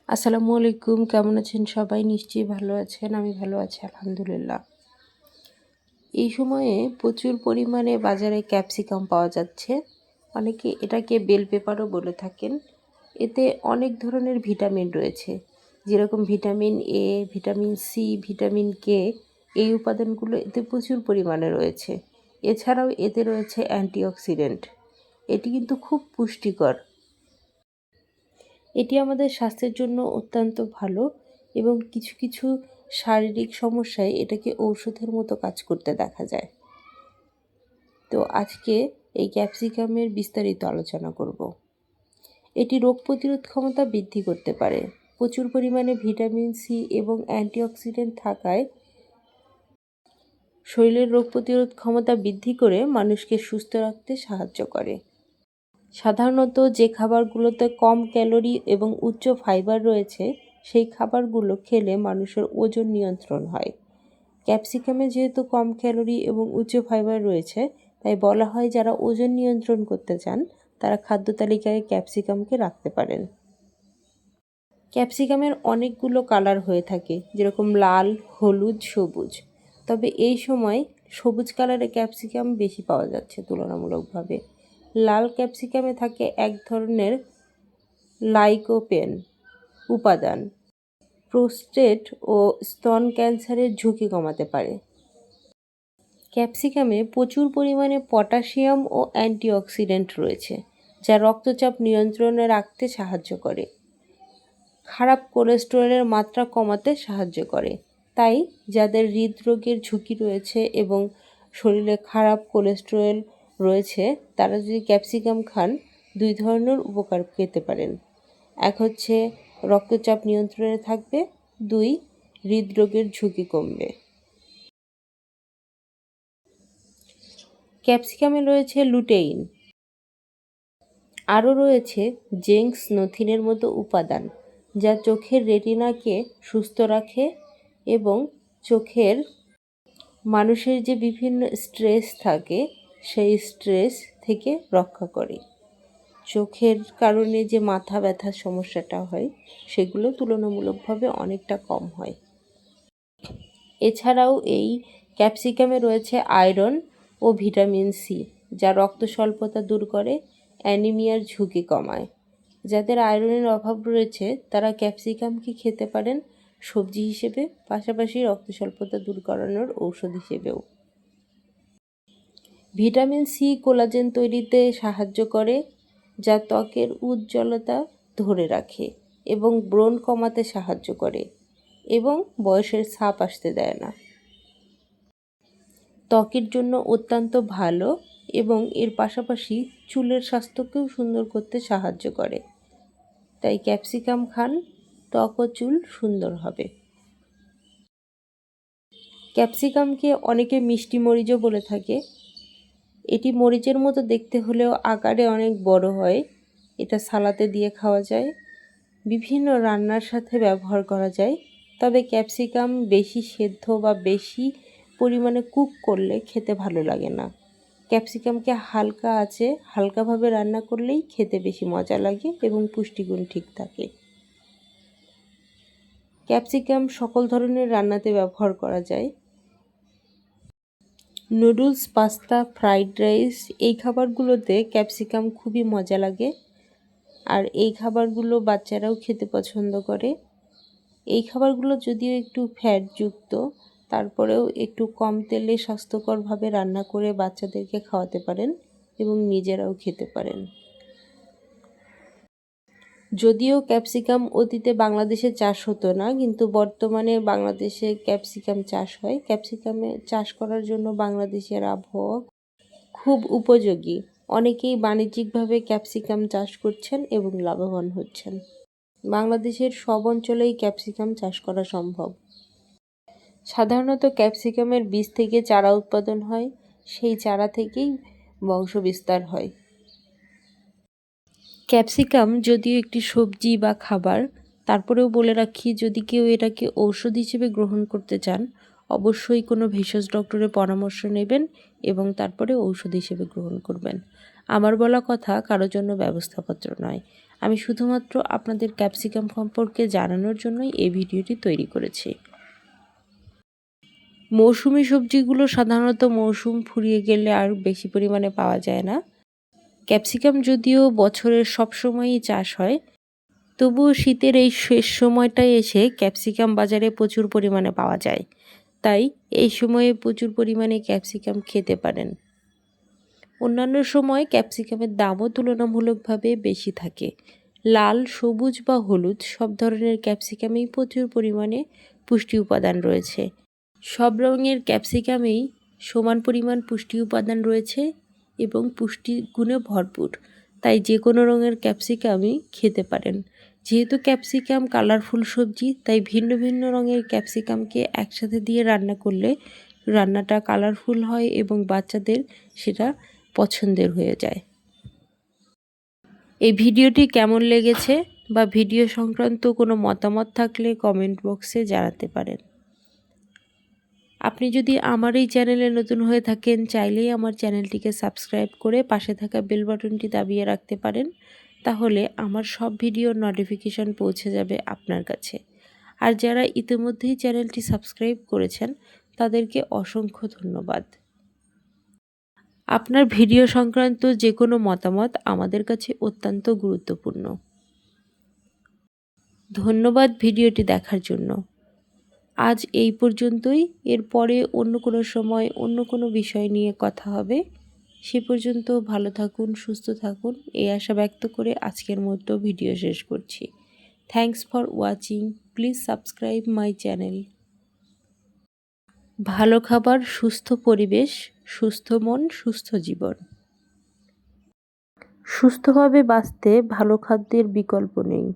আসসালামু আলাইকুম, কেমন আছেন সবাই? নিশ্চয়ই ভালো আছেন। আমি ভালো আছি আলহামদুলিল্লাহ। এই সময়ে প্রচুর পরিমাণে বাজারে ক্যাপসিকাম পাওয়া যাচ্ছে। অনেকে এটাকে বেল পেপারও বলে থাকেন। এতে অনেক ধরনের ভিটামিন রয়েছে, যেরকম vitamin A, vitamin C, vitamin K. এই উপাদানগুলো এতে প্রচুর পরিমাণে রয়েছে। এছাড়াও এতে রয়েছে অ্যান্টিঅক্সিডেন্ট। এটি কিন্তু খুব পুষ্টিকর। এটি আমাদের স্বাস্থ্যের জন্য অত্যন্ত ভালো এবং কিছু কিছু শারীরিক সমস্যায় এটাকে ঔষধের মতো কাজ করতে দেখা যায়। তো আজকে এই ক্যাপসিকামের বিস্তারিত আলোচনা করব। এটি রোগ প্রতিরোধ ক্ষমতা বৃদ্ধি করতে পারে। প্রচুর পরিমাণে ভিটামিন সি এবং অ্যান্টিঅক্সিডেন্ট থাকায় শরীরের রোগ প্রতিরোধ ক্ষমতা বৃদ্ধি করে মানুষকে সুস্থ রাখতে সাহায্য করে। সাধারণত যে খাবারগুলোতে কম ক্যালোরি এবং উচ্চ ফাইবার রয়েছে সেই খাবারগুলো খেলে মানুষের ওজন নিয়ন্ত্রণ হয়। ক্যাপসিকামে যেহেতু কম ক্যালোরি এবং উচ্চ ফাইবার রয়েছে, তাই বলা হয় যারা ওজন নিয়ন্ত্রণ করতে চান তারা খাদ্য তালিকায় ক্যাপসিকামকে রাখতে পারেন। ক্যাপসিকামের অনেকগুলো কালার হয়ে থাকে, যেরকম লাল, হলুদ, সবুজ। তবে এই সময় সবুজ কালারের ক্যাপসিকাম বেশি পাওয়া যাচ্ছে তুলনামূলকভাবে। লাল ক্যাপসিকামে থাকে এক ধরনের লাইকোপেন উপাদান, প্রোস্টেট ও স্তন ক্যান্সারের ঝুঁকি কমাতে পারে। ক্যাপসিকামে প্রচুর পরিমাণে পটাশিয়াম ও অ্যান্টিঅক্সিডেন্ট রয়েছে, যা রক্তচাপ নিয়ন্ত্রণে রাখতে সাহায্য করে। খারাপ কোলেস্টেরলের মাত্রা কমাতে সাহায্য করে। তাই যাদের হৃদরোগের ঝুঁকি রয়েছে এবং শরীরে খারাপ কোলেস্টেরল রয়েছে, তারা যদি ক্যাপসিকাম খান, দুই ধরনের উপকার পেতে পারেন। এক হচ্ছে রক্তচাপ নিয়ন্ত্রণে থাকবে, দুই হৃদরোগের ঝুঁকি কমবে। ক্যাপসিকামে রয়েছে লুটেইন, আরও রয়েছে জেংক্সনোথিনের মতো উপাদান, যা চোখের রেটিনাকে সুস্থ রাখে এবং চোখের মানুষের যে বিভিন্ন স্ট্রেস থাকে সেই স্ট্রেস থেকে রক্ষা করে। চোখের কারণে যে মাথা ব্যথার সমস্যাটা হয় সেগুলো তুলনামূলকভাবে অনেকটা কম হয়। এছাড়াও এই ক্যাপসিকামে রয়েছে আয়রন ও ভিটামিন সি, যা রক্ত স্বল্পতা দূর করে, অ্যানিমিয়ার ঝুঁকি কমায়। যাদের আয়রনের অভাব রয়েছে তারা ক্যাপসিকামকে খেতে পারেন সবজি হিসেবে, পাশাপাশি রক্ত স্বল্পতা দূর করানোর ঔষধ হিসেবেও। ভিটামিন সি কোলাজেন তৈরিতে সাহায্য করে, যা ত্বকের উজ্জ্বলতা ধরে রাখে এবং ব্রণ কমাতে সাহায্য করে এবং বয়সের ছাপ আসতে দেয় না। ত্বকের জন্য অত্যন্ত ভালো এবং এর পাশাপাশি চুলের স্বাস্থ্যকেও সুন্দর করতে সাহায্য করে। তাই ক্যাপসিকাম খান, ত্বক ও চুল সুন্দর হবে। ক্যাপসিকামকে অনেকে মিষ্টি মরিচও বলে থাকে। এটি মরিচের মতো দেখতে হলেও আকারে অনেক বড় হয়। এটা সালাতে দিয়ে খাওয়া যায়, বিভিন্ন রান্নার সাথে ব্যবহার করা যায়। তবে ক্যাপসিকাম বেশি সেদ্ধ বা বেশি পরিমাণে কুক করলে খেতে ভালো লাগে না। ক্যাপসিকামকে হালকা আঁচে হালকাভাবে রান্না করলেই খেতে বেশি মজা লাগে এবং পুষ্টিগুণ ঠিক থাকে। ক্যাপসিকাম সকল ধরনের রান্নাতে ব্যবহার করা যায়। নুডলস, পাস্তা, ফ্রাইড রাইস এই খাবারগুলোতে ক্যাপসিকাম খুবই মজা লাগে, আর এই খাবারগুলো বাচ্চারাও খেতে পছন্দ করে। এই খাবারগুলো যদিও একটু ফ্যাটযুক্ত, তারপরেও একটু কম তেলে স্বাস্থ্যকরভাবে রান্না করে বাচ্চাদেরকে খাওয়াতে পারেন এবং নিজেরাও খেতে পারেন। যদিও ক্যাপসিকাম অতীতে বাংলাদেশে চাষ হতো না, কিন্তু বর্তমানে বাংলাদেশে ক্যাপসিকাম চাষ হয়। ক্যাপসিকামে চাষ করার জন্য বাংলাদেশের আবহাওয়া খুব উপযোগী। অনেকেই বাণিজ্যিকভাবে ক্যাপসিকাম চাষ করছেন এবং লাভবান হচ্ছেন। বাংলাদেশের সব অঞ্চলেই ক্যাপসিকাম চাষ করা সম্ভব। সাধারণত ক্যাপসিকামের বীজ থেকে চারা উৎপাদন হয়, সেই চারা থেকেই বংশবিস্তার হয়। ক্যাপসিকাম যদিও একটি সবজি বা খাবার, তারপরেও বলে রাখি, যদি কেউ এটাকে ঔষধ হিসেবে গ্রহণ করতে চান অবশ্যই কোনো ভেষজ ডক্টরের পরামর্শ নেবেন এবং তারপরে ঔষধ হিসেবে গ্রহণ করবেন। আমার বলা কথা কারোর জন্য ব্যবস্থাপত্র নয়। আমি শুধুমাত্র আপনাদের ক্যাপসিকাম সম্পর্কে জানানোর জন্যই এই ভিডিওটি তৈরি করেছি। মৌসুমি সবজিগুলো সাধারণত মৌসুম ফুরিয়ে গেলে আর বেশি পরিমাণে পাওয়া যায় না। ক্যাপসিকাম যদিও বছরের সব সময়ই চাষ হয়, তবুও শীতের এই শেষ সময়টায় এসে ক্যাপসিকাম বাজারে প্রচুর পরিমাণে পাওয়া যায়। তাই এই সময়ে প্রচুর পরিমাণে ক্যাপসিকাম খেতে পারেন। অন্যান্য সময় ক্যাপসিকামের দামও তুলনামূলকভাবে বেশি থাকে। লাল, সবুজ বা হলুদ সব ধরনের ক্যাপসিকামেই প্রচুর পরিমাণে পুষ্টি উপাদান রয়েছে। সব রঙের ক্যাপসিকামেই সমান পরিমাণ পুষ্টি উপাদান রয়েছে এবং পুষ্টিগুণে ভরপুর। তাই যে কোনো রঙের ক্যাপসিকামই খেতে পারেন। যেহেতু ক্যাপসিকাম কালারফুল সবজি, তাই ভিন্ন ভিন্ন রঙের ক্যাপসিকামকে একসাথে দিয়ে রান্না করলে রান্নাটা কালারফুল হয় এবং বাচ্চাদের সেটা পছন্দের হয়ে যায়। এই ভিডিওটি কেমন লেগেছে বা ভিডিও সংক্রান্ত কোনো মতামত থাকলে কমেন্ট বক্সে জানাতে পারেন। আপনি যদি আমার এই চ্যানেলে নতুন হয়ে থাকেন, চাইলেই আমার চ্যানেলটিকে সাবস্ক্রাইব করে পাশে থাকা বেল বাটনটি দাবিয়ে রাখতে পারেন। তাহলে আমার সব ভিডিওর নোটিফিকেশন পৌঁছে যাবে আপনার কাছে। আর যারা ইতিমধ্যেই চ্যানেলটি সাবস্ক্রাইব করেছেন তাদেরকে অসংখ্য ধন্যবাদ। আপনার ভিডিও সংক্রান্ত যে কোনো মতামত আমাদের কাছে অত্যন্ত গুরুত্বপূর্ণ। ধন্যবাদ ভিডিওটি দেখার জন্য। আজ এই পর্যন্তই। এরপরে অন্য কোনো সময় অন্য কোনো বিষয় নিয়ে কথা হবে। সে পর্যন্ত ভালো থাকুন, সুস্থ থাকুন, এই আশা ব্যক্ত করে আজকের মতো ভিডিও শেষ করছি। Thanks for watching. Please subscribe my channel. ভালো খাবার, সুস্থ পরিবেশ, সুস্থ মন, সুস্থ জীবন। সুস্থভাবে বাঁচতে ভালো খাদ্যের বিকল্প নেই।